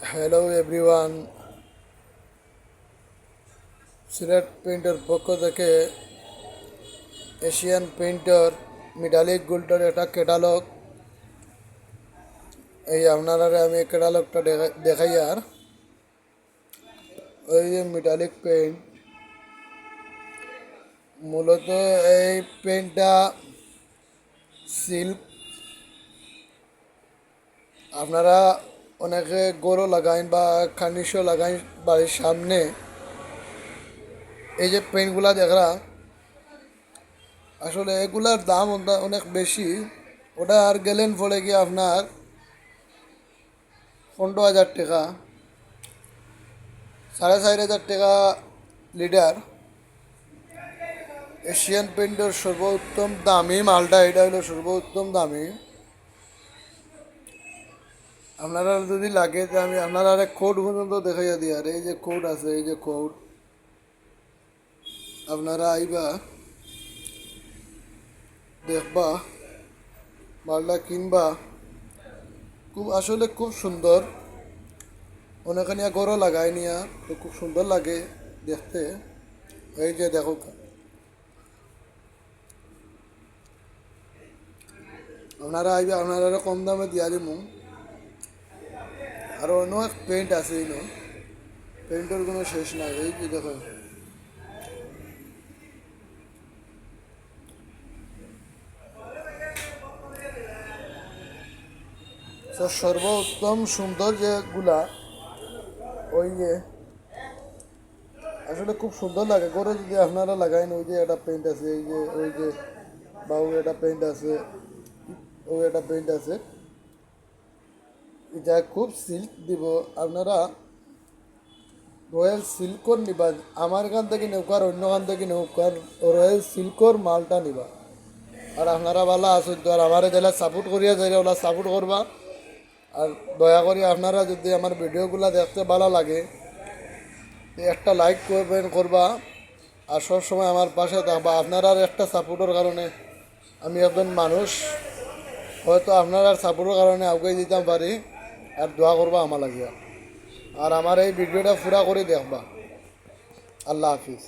Hello everyone, Sylhet পেইন্টের পক্ষ থেকে Asian painter metallic গোল্ডের একটা ক্যাটালগ। এই আপনারা আমি ক্যাটালগটা দেখাই। আর ওই যে মেটালিক পেইন্ট, মূলত এই পেইন্টটা সিল্ক। আপনারা অনেকে গরু লাগাইন বা খানিশও লাগাইন বাড়ির সামনে। এই যে পেইন্টগুলা দেখরা, আসলে এগুলার দাম অনেক বেশি। ওটা আর গেলেন পড়ে গিয়ে আপনার 15,000 টাকা, 4,500 টাকা লিটার। এশিয়ান পেইন্টের সর্বোত্তম দামি মালটা এটা হলো সর্বোত্তম দামি। আপনারা যদি লাগে যে আমি আপনারা কোড পর্যন্ত দেখাইয়া দিই। আর এই যে কোড আছে, এই যে কোড, আপনারা আইবা দেখবা, মালটা কিনবা। আসলে খুব সুন্দর। অনেকে নিয়ে গরও লাগাই নিয়া, তো খুব সুন্দর লাগে দেখতে। এই যে দেখো, আপনারা আইবা, আপনারা কম দামে দিয়া দিমু। আর অনেক পেইন্ট আছে, এই পেইন্টের কোনো শেষ নাই। এই যে দেখো, তো সর্বোত্তম সুন্দর যেগুলা, ওই যে আসলে খুব সুন্দর লাগে করে যদি আপনারা লাগাইন। ওই যে একটা পেইন্ট আছে, এই যে ওই যে বাউ একটা পেইন্ট আছে, ওই একটা পেইন্ট আছে। এটা খুব সিল্ক দিব। আপনারা রয়্যাল সিল্কর নিবা, আমার এখান থেকে নৌকার অন্য খান থেকে নৌকার রয়্যাল সিল্কর মালটা নিবা। আর আপনারা ভালো আসুন তো, আর আমার যেটা সাপোর্ট করিয়া যাই ওরা সাপোর্ট করবা। আর দয়া করে আপনারা যদি আমার ভিডিওগুলো দেখতে ভালো লাগে, একটা লাইক করবা। আর সবসময় আমার পাশে থাকবা। আপনারা একটা সাপোর্টের কারণে আমি একজন মানুষ, হয়তো আপনার সাপোর্টের কারণে আগে দিতে পারি। আর দোয়া করবা আমার লাগিয়া। আর আমার এই ভিডিওটা পুরা করে দেখবা। আল্লাহ হাফিজ।